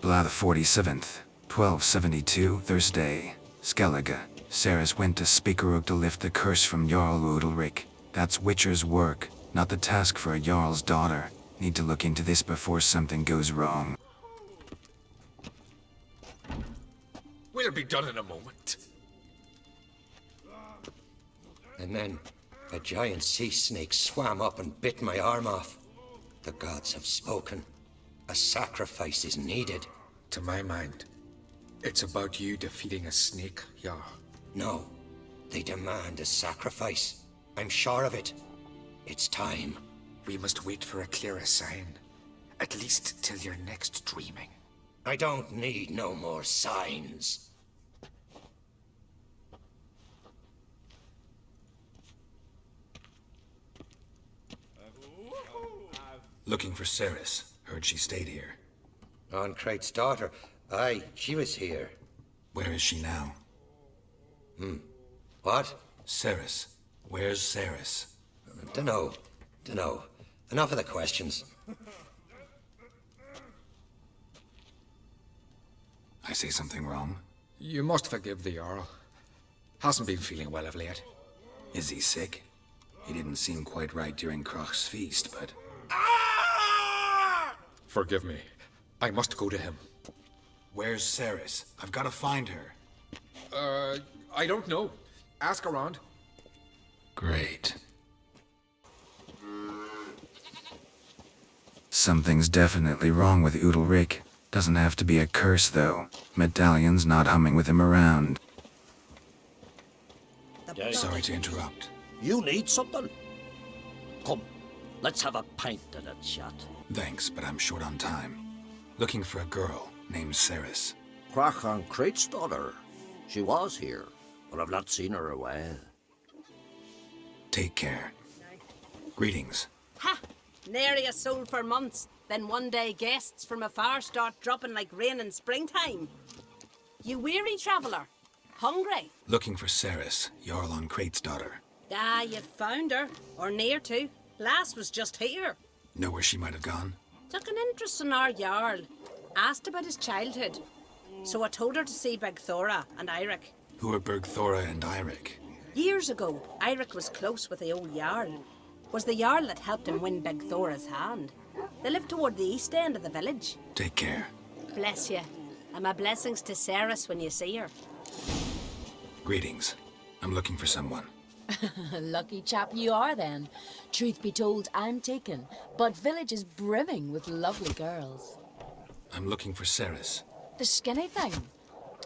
Blathe 47th, 1272, Thursday. Skellige. Cerys went to Spikeroog to lift the curse from Jarl Udalryk. That's Witcher's work, not the task for a Jarl's daughter. Need to look into this before something goes wrong. We'll be done in a moment. And then a giant sea snake swam up and bit my arm off. The gods have spoken. A sacrifice is needed. To my mind, it's about you defeating a snake, Jarl. No, they demand a sacrifice. I'm sure of it. It's time. We must wait for a clearer sign. At least till your next dreaming. I don't need no more signs. Looking for Cerys. Heard she stayed here. Crate's daughter. Aye, she was here. Where is she now? What? Cerys. Where's Cerys? Dunno. Enough of the questions. I say something wrong? You must forgive the Jarl. Hasn't been feeling well of late. Is he sick? He didn't seem quite right during Crach's feast, but... Forgive me. I must go to him. Where's Cerys? I've got to find her. I don't know. Ask around. Great. Something's definitely wrong with Udalryk. Doesn't have to be a curse, though. Medallion's not humming with him around. Sorry to interrupt. You need something? Come, let's have a pint and a chat. Thanks, but I'm short on time. Looking for a girl named Cerys. Crach and Crate's daughter. She was here, but I've not seen her a while. Take care. Greetings. Ha! Nary a soul for months. Then one day guests from afar start dropping like rain in springtime. You weary traveller? Hungry? Looking for Cerys, Jarl on Crate's daughter. Ah, you found her. Or near to. Lass was just here. Know where she might have gone? Took an interest in our Jarl. Asked about his childhood. So I told her to see Blathe and Udalryk. Who are Blathe and Udalryk? Years ago, Udalryk was close with the old Jarl. Was the Jarl that helped him win Blathe's hand. They live toward the east end of the village. Take care. Bless you. And my blessings to Cerys when you see her. Greetings. I'm looking for someone. Lucky chap you are then. Truth be told, I'm taken, but village is brimming with lovely girls. I'm looking for Cerys. The skinny thing.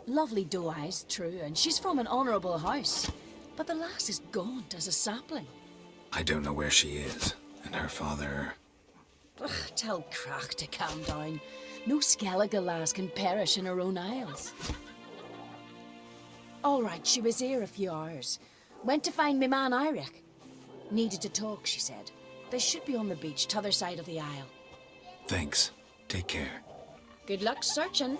Lovely doe eyes, true, and she's from an honourable house. But the lass is gaunt as a sapling. I don't know where she is, and her father... Ugh, tell Crach to calm down. No Skellige lass can perish in her own isles. All right, she was here a few hours. Went to find me man Udalryk. Needed to talk, she said. They should be on the beach, t'other side of the isle. Thanks. Take care. Good luck searching.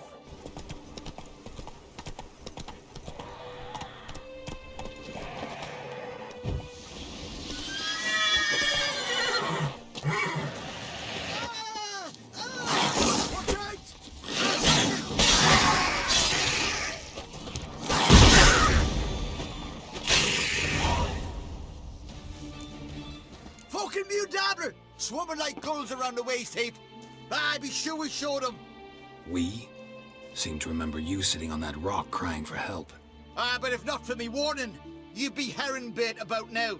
Fucking Udalryk! Swimming like gulls around the waist heap. Ah, be sure we showed him. We? Seem to remember you sitting on that rock crying for help. Ah, but if not for me warning, you'd be herring bait about now.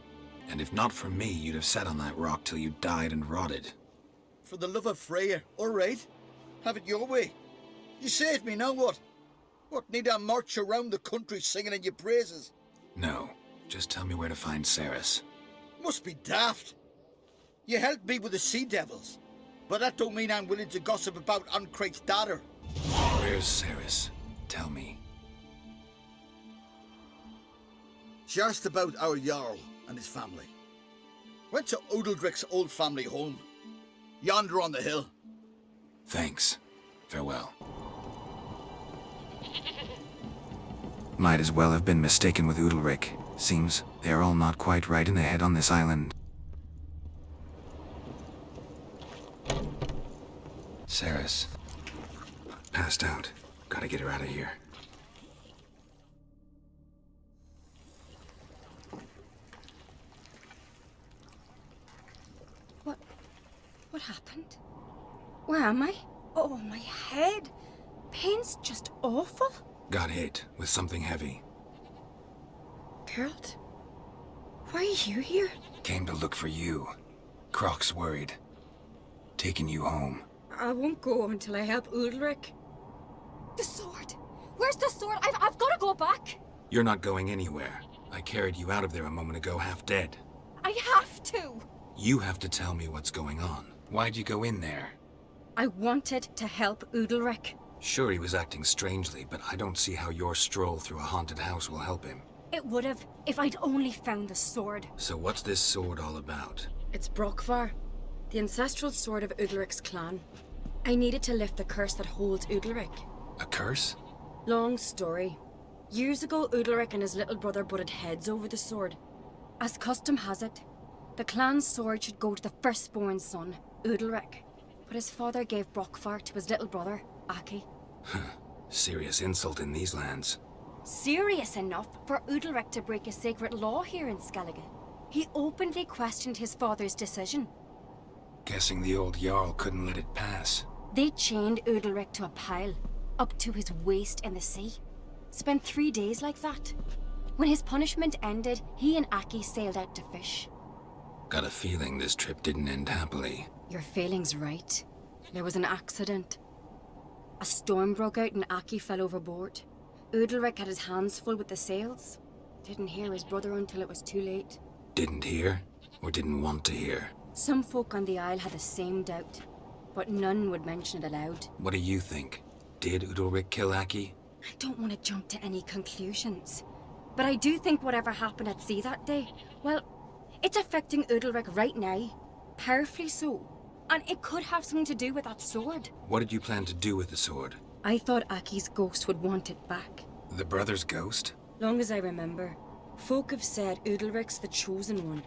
And if not for me, you'd have sat on that rock till you died and rotted. For the love of Freya, all right. Have it your way. You saved me, now what? What, need I march around the country singing in your praises? No, just tell me where to find Cerys. Must be daft. You helped me with the sea devils, but that don't mean I'm willing to gossip about Crate's daughter. Where's Cerys? Tell me. She asked about our Jarl and his family. Went to Udalryk's old family home. Yonder on the hill. Thanks. Farewell. Might as well have been mistaken with Udalryk. Seems they're all not quite right in the head on this island. Cerys. passed out. Gotta get her out of here. What happened? Where am I? Oh, my head. Pain's just awful. Got hit with something heavy. Geralt, why are you here? Came to look for you. Croc's worried. Taking you home. I won't go until I help Udalryk. The sword! Where's the sword? I've got to go back! You're not going anywhere. I carried you out of there a moment ago half dead. I have to! You have to tell me what's going on. Why'd you go in there? I wanted to help Udalryk. Sure, he was acting strangely, but I don't see how your stroll through a haunted house will help him. It would have if I'd only found the sword. So what's this sword all about? It's Blathe, the ancestral sword of Udalryk's clan. I needed to lift the curse that holds Udalryk. A curse? Long story. Years ago, Udalryk and his little brother butted heads over the sword. As custom has it, the clan's sword should go to the firstborn son, Udalryk. But his father gave Blathe to his little brother, Aki. Serious insult in these lands. Serious enough for Udalryk to break a sacred law here in Skellige. He openly questioned his father's decision. Guessing the old Jarl couldn't let it pass. They chained Udalryk to a pile, up to his waist in the sea. Spent 3 days like that. When his punishment ended, he and Aki sailed out to fish. Got a feeling this trip didn't end happily. Your feeling's right. There was an accident. A storm broke out and Aki fell overboard. Udalryk had his hands full with the sails. Didn't hear his brother until it was too late. Didn't hear? Or didn't want to hear? Some folk on the Isle had the same doubt, but none would mention it aloud. What do you think? Did Udalryk kill Aki? I don't want to jump to any conclusions, but I do think whatever happened at sea that day, well, it's affecting Udalryk right now. Powerfully so. And it could have something to do with that sword. What did you plan to do with the sword? I thought Aki's ghost would want it back. The brother's ghost? Long as I remember, folk have said Udalryk's the chosen one.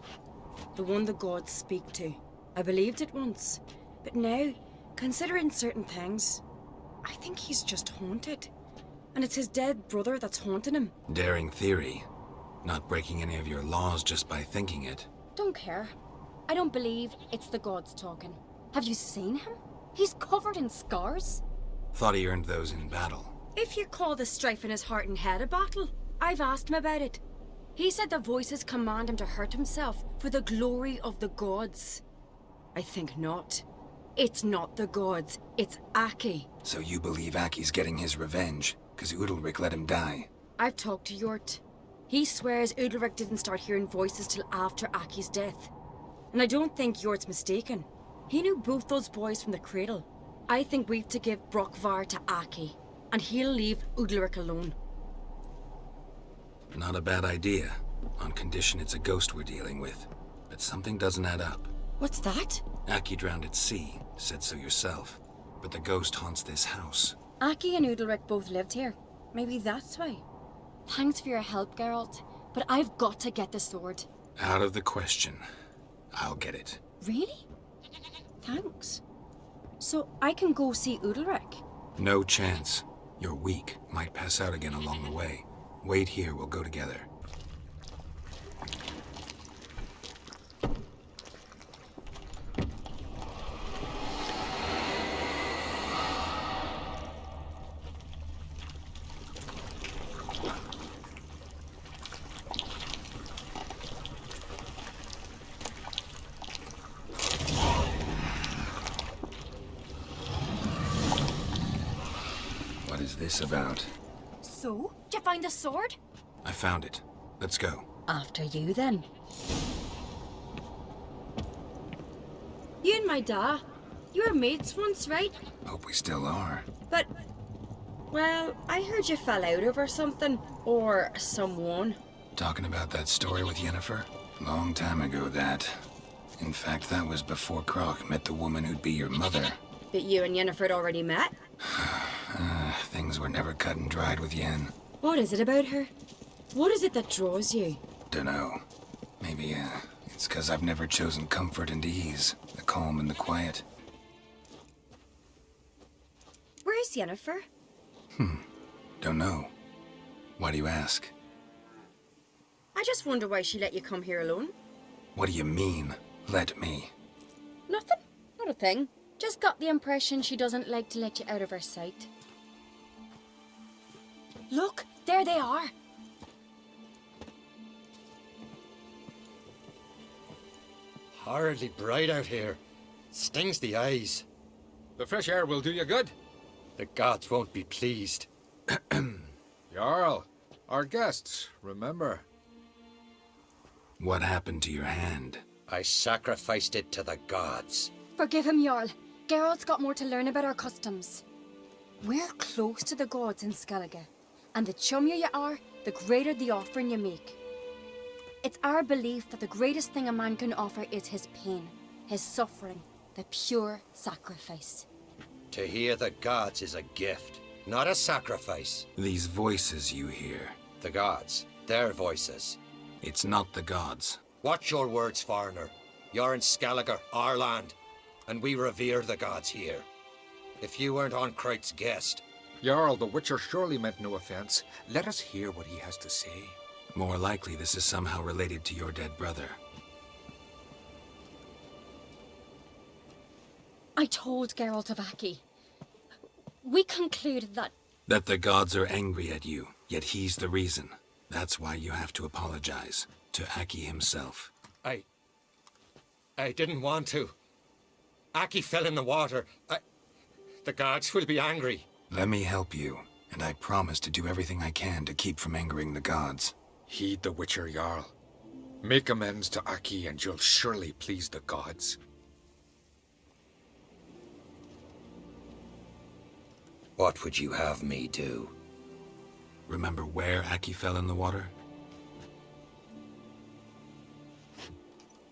The one the gods speak to. I believed it once. But now, considering certain things, I think he's just haunted. And it's his dead brother that's haunting him. Daring theory. Not breaking any of your laws just by thinking it. Don't care. I don't believe it's the gods talking. Have you seen him? He's covered in scars. Thought he earned those in battle. If you call the strife in his heart and head a battle, I've asked him about it. He said the voices command him to hurt himself for the glory of the gods. I think not. It's not the gods, it's Aki. So you believe Aki's getting his revenge, because Udalryk let him die? I've talked to Yort. He swears Udalryk didn't start hearing voices till after Aki's death. And I don't think Yort's mistaken. He knew both those boys from the cradle. I think we've to give Blathe to Aki, and he'll leave Udalryk alone. Not a bad idea, on condition it's a ghost we're dealing with. But something doesn't add up. What's that? Aki drowned at sea, said so yourself. But the ghost haunts this house. Aki and Udalryk both lived here. Maybe that's why. Thanks for your help, Geralt, but I've got to get the sword. Out of the question. I'll get it. Really? Thanks. So I can go see Udalryk? No chance. You're weak. Might pass out again along the way. Wait here, we'll go together. What is this about? So? Did you find the sword? I found it. Let's go. After you, then. You and my da, you were mates once, right? Hope we still are. But, well, I heard you fell out over something. Or someone. Talking about that story with Yennefer? Long time ago, that. In fact, that was before Croc met the woman who'd be your mother. But you and Yennefer had already met? Things were never cut and dried with Yen. What is it about her? What is it that draws you? Dunno. Maybe, it's 'cause I've never chosen comfort and ease. The calm and the quiet. Where Where's Yennefer? Don't know. Why do you ask? I just wonder why she let you come here alone. What do you mean, let me? Nothing. Not a thing. Just got the impression she doesn't like to let you out of her sight. Look, there they are. Horridly bright out here. Stings the eyes. The fresh air will do you good. The gods won't be pleased. Jarl, our guests, remember. What happened to your hand? I sacrificed it to the gods. Forgive him, Jarl. Geralt's got more to learn about our customs. We're close to the gods in Skellige, and the chummier you are, the greater the offering you make. It's our belief that the greatest thing a man can offer is his pain, his suffering, the pure sacrifice. To hear the gods is a gift, not a sacrifice. These voices you hear. The gods, their voices. It's not the gods. Watch your words, foreigner. You're in Skellige, our land, and we revere the gods here. If you weren't on Kright's guest... Jarl, the Witcher surely meant no offense. Let us hear what he has to say. More likely this is somehow related to your dead brother. I told Geralt of Aki. We concluded that... That the gods are angry at you, yet he's the reason. That's why you have to apologize. To Aki himself. I didn't want to. Aki fell in the water. The gods will be angry. Let me help you, and I promise to do everything I can to keep from angering the gods. Heed the Witcher, Jarl. Make amends to Aki and you'll surely please the gods. What would you have me do? Remember where Aki fell in the water?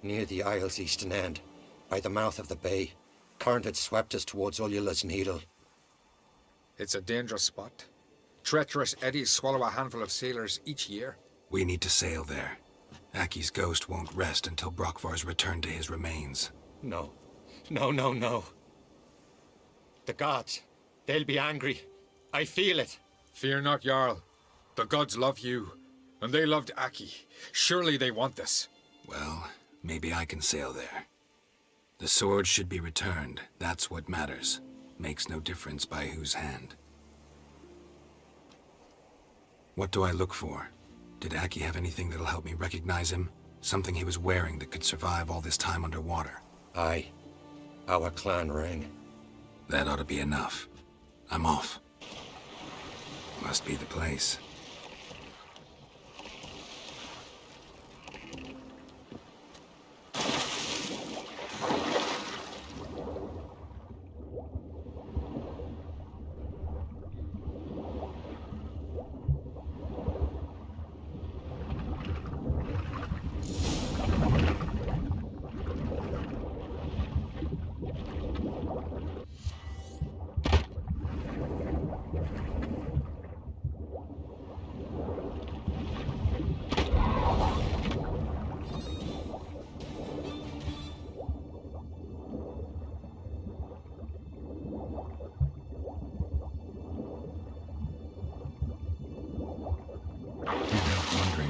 Near the Isle's eastern end, by the mouth of the bay. Current had swept us towards Ullula's Needle. It's a dangerous spot. Treacherous eddies swallow a handful of sailors each year. We need to sail there. Aki's ghost won't rest until Brokvar's returned to his remains. No. No. The gods, they'll be angry. I feel it. Fear not, Jarl. The gods love you, and they loved Aki. Surely they want this. Well, maybe I can sail there. The sword should be returned. That's what matters. Makes no difference by whose hand. What do I look for? Did Aki have anything that'll help me recognize him? Something he was wearing that could survive all this time underwater? Aye. Our clan ring. That ought to be enough. I'm off. Must be the place.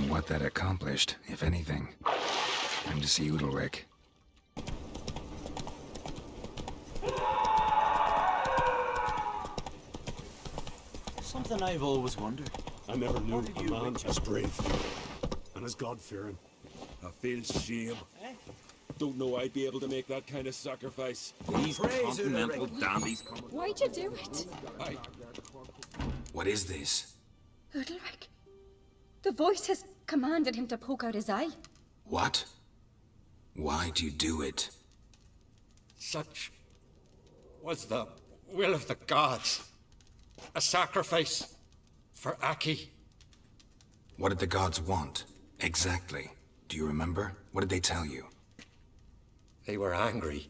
What that accomplished, if anything. Time to see Udalryk. Something I've always wondered. I never knew a man as brave and as God-fearing. I feel shame. Don't know I'd be able to make that kind of sacrifice. These continental dandies. Why'd you do it? What is this? Udalryk. The voice has commanded him to poke out his eye. What? Why'd you do it? Such was the will of the gods. A sacrifice for Aki. What did the gods want? Exactly. Do you remember? What did they tell you? They were angry.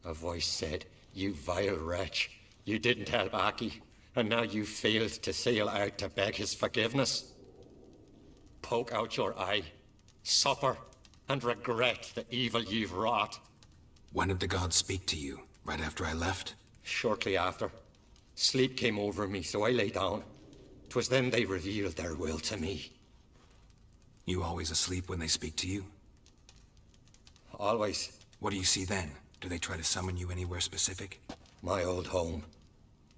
A voice said, "You vile wretch. You didn't help Aki, and now you failed to sail out to beg his forgiveness. Poke out your eye, suffer, and regret the evil you've wrought." When did the gods speak to you? Right after I left? Shortly after. Sleep came over me, so I lay down. 'Twas then they revealed their will to me. You always asleep when they speak to you? Always. What do you see then? Do they try to summon you anywhere specific? My old home.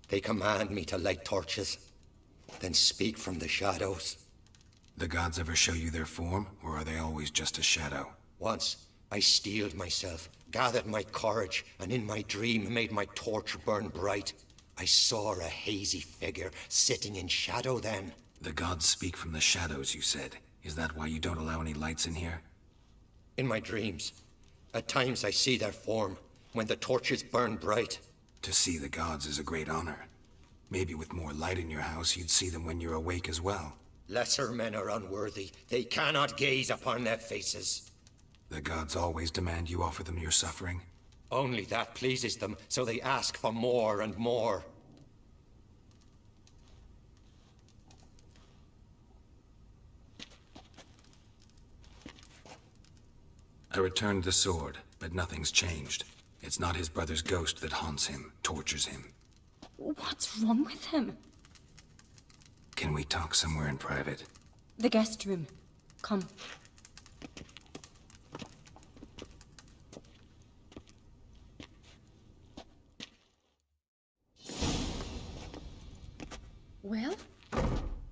They command me to light torches, then speak from the shadows. The gods ever show you their form, or are they always just a shadow? Once, I steeled myself, gathered my courage, and in my dream made my torch burn bright. I saw a hazy figure sitting in shadow then. The gods speak from the shadows, you said. Is that why you don't allow any lights in here? In my dreams. At times I see their form, when the torches burn bright. To see the gods is a great honor. Maybe with more light in your house, you'd see them when you're awake as well. Lesser men are unworthy. They cannot gaze upon their faces. The gods always demand you offer them your suffering? Only that pleases them, so they ask for more and more. I returned the sword, but nothing's changed. It's not his brother's ghost that haunts him, tortures him. What's wrong with him? Can we talk somewhere in private? The guest room. Come. Well,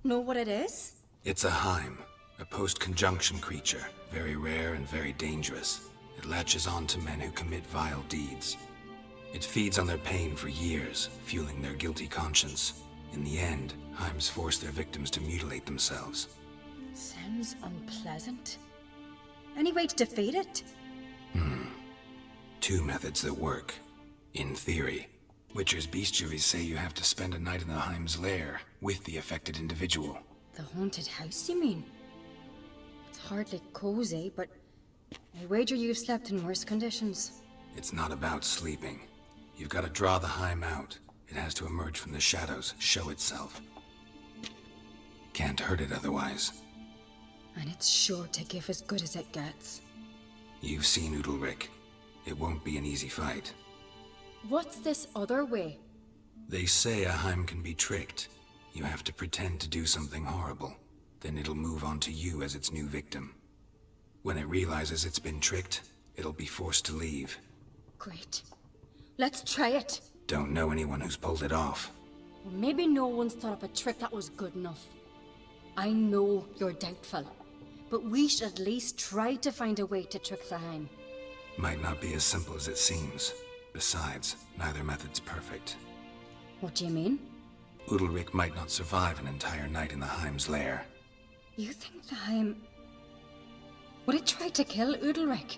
know what it is? It's a Heim, a post-conjunction creature, very rare and very dangerous. It latches on to men who commit vile deeds. It feeds on their pain for years, fueling their guilty conscience. In the end, Heims force their victims to mutilate themselves. Sounds unpleasant. Any way to defeat it? Two methods that work. In theory, Witcher's bestiaries say you have to spend a night in the Heim's lair with the affected individual. The haunted house, you mean? It's hardly cozy, but I wager you've slept in worse conditions. It's not about sleeping. You've got to draw the Heim out. It has to emerge from the shadows, show itself. Can't hurt it otherwise. And it's sure to give as good as it gets. You've seen Udalryk. It won't be an easy fight. What's this other way? They say a Heim can be tricked. You have to pretend to do something horrible. Then it'll move on to you as its new victim. When it realizes it's been tricked, it'll be forced to leave. Great. Let's try it. Don't know anyone who's pulled it off. Well, maybe no one's thought up a trick that was good enough. I know you're doubtful, but we should at least try to find a way to trick the Heim. Might not be as simple as it seems. Besides, neither method's perfect. What do you mean? Udalryk might not survive an entire night in the Heim's lair. You think the Heim... Would it try to kill Udalryk?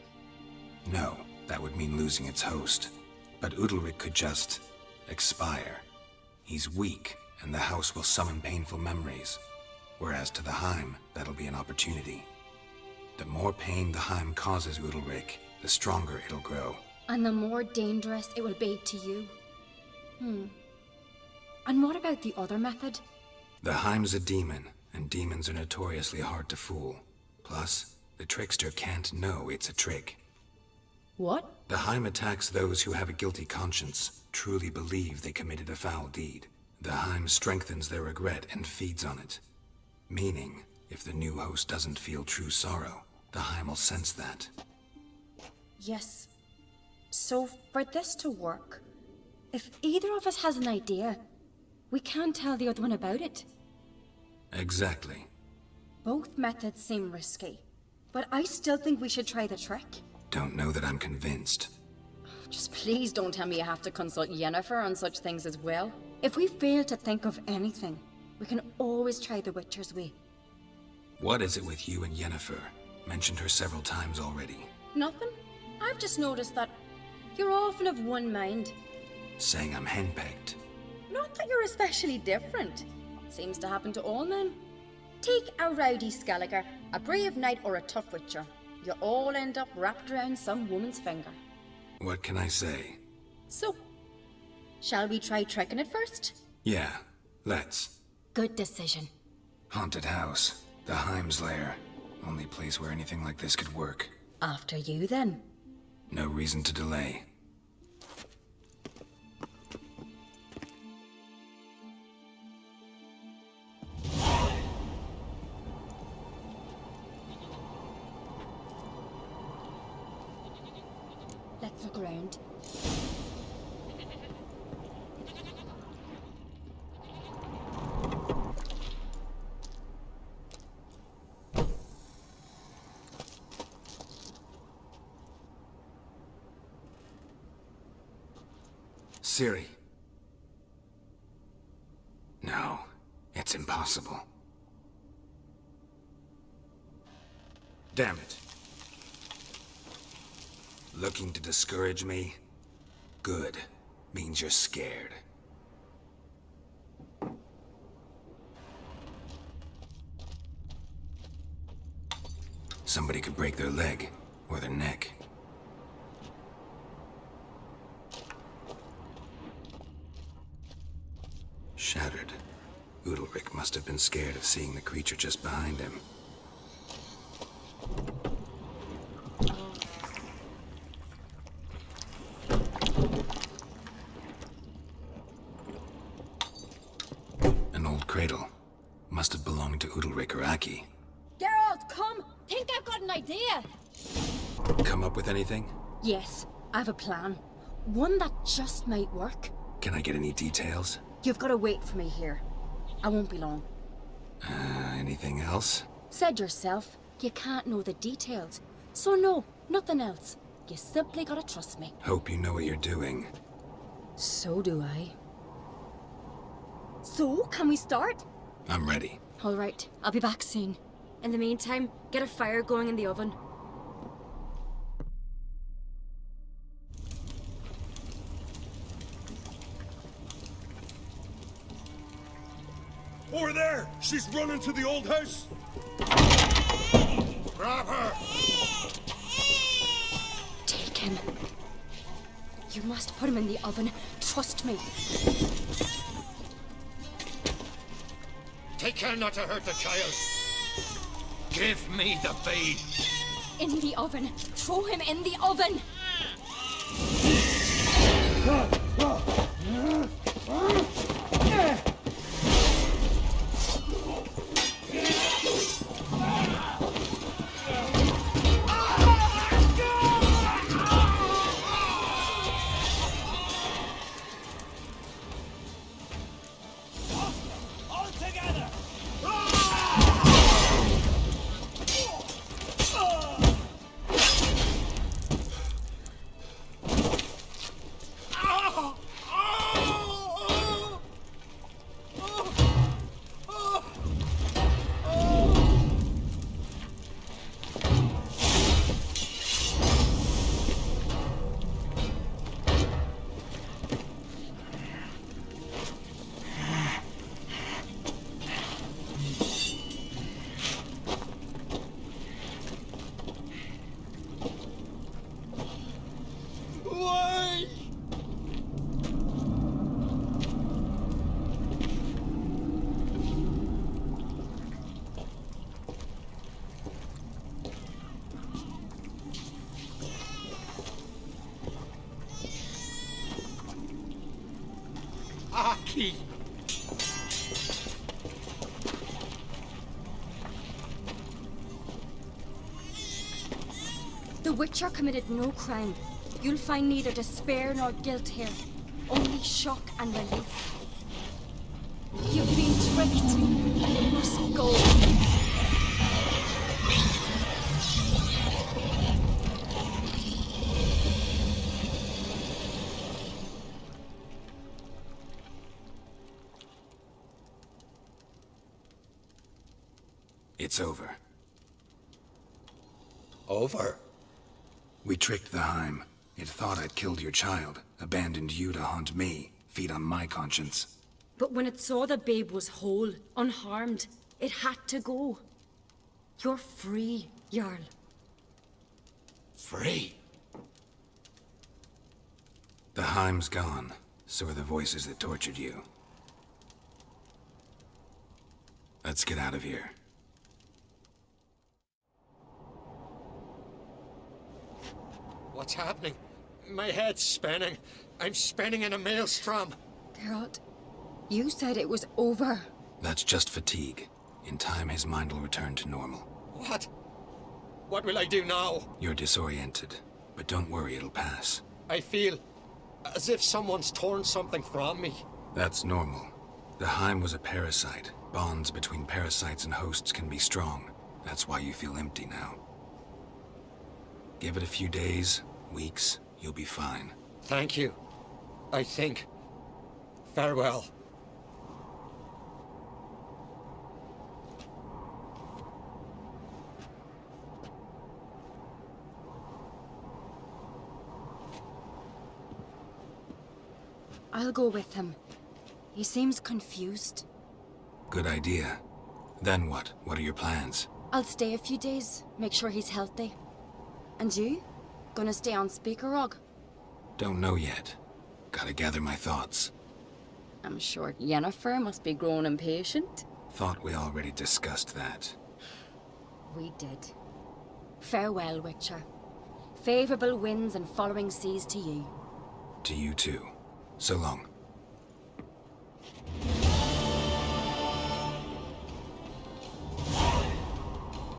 No, that would mean losing its host. But Udalryk could just... expire. He's weak, and the house will summon painful memories. Whereas to the Heim, that'll be an opportunity. The more pain the Heim causes Udalryk, the stronger it'll grow. And the more dangerous it will be to you. And what about the other method? The Heim's a demon, and demons are notoriously hard to fool. Plus, the trickster can't know it's a trick. What? The Heim attacks those who have a guilty conscience, truly believe they committed a foul deed. The Heim strengthens their regret and feeds on it. Meaning, if the new host doesn't feel true sorrow, the Heim will sense that. Yes. So, for this to work, if either of us has an idea, we can't tell the other one about it. Exactly. Both methods seem risky, but I still think we should try the trick. Don't know that I'm convinced. Just please don't tell me you have to consult Yennefer on such things as well. If we fail to think of anything, we can always try the Witcher's way. What is it with you and Yennefer? Mentioned her several times already. Nothing. I've just noticed that you're often of one mind. Saying I'm henpecked. Not that you're especially different. Seems to happen to all men. Take a rowdy Skellige, a brave knight or a tough witcher. You all end up wrapped around some woman's finger. What can I say? So, shall we try tricking it first? Yeah, let's. Good decision. Haunted house. The Heim's lair. Only place where anything like this could work. After you, then. No reason to delay. look around. Cerys. No, it's impossible. Damn it. Looking to discourage me? Good. Means you're scared. Somebody could break their leg, or their neck. Shattered. Udalryk must have been scared of seeing the creature just behind him. An old cradle. Must have belonged to Udalryk or Aki. Geralt, come! Think I've got an idea! Come up with anything? Yes, I have a plan. One that just might work. Can I get any details? You've got to wait for me here. I won't be long. Anything else? Said yourself, you can't know the details. So no, nothing else. You simply gotta trust me. Hope you know what you're doing. So do I. So, can we start? I'm ready. All right, I'll be back soon. In the meantime, get a fire going in the oven. Over there! She's running to the old house! Grab her! Take him. You must put him in the oven. Trust me. Take care not to hurt the child. Give me the babe. In the oven. Throw him in the oven. Aki! The Witcher committed no crime. You'll find neither despair nor guilt here. Only shock and relief. You've been tricked. You must go. It's over. Over? We tricked the Heim. It thought I'd killed your child, abandoned you to haunt me, feed on my conscience. But when it saw the babe was whole, unharmed, it had to go. You're free, Jarl. Free? The Heim's gone, so are the voices that tortured you. Let's get out of here. What's happening? My head's spinning. I'm spinning in a maelstrom. Geralt, you said it was over. That's just fatigue. In time, his mind will return to normal. What? What will I do now? You're disoriented, but don't worry, it'll pass. I feel as if someone's torn something from me. That's normal. The Heim was a parasite. Bonds between parasites and hosts can be strong. That's why you feel empty now. Give it a few days, weeks, you'll be fine. Thank you. I think. Farewell. I'll go with him. He seems confused. Good idea. Then what? What are your plans? I'll stay a few days, make sure he's healthy. And you? Gonna stay on Spikeroog? Don't know yet. Gotta gather my thoughts. I'm sure Yennefer must be growing impatient. Thought we already discussed that. We did. Farewell, Witcher. Favorable winds and following seas to you. To you too. So long.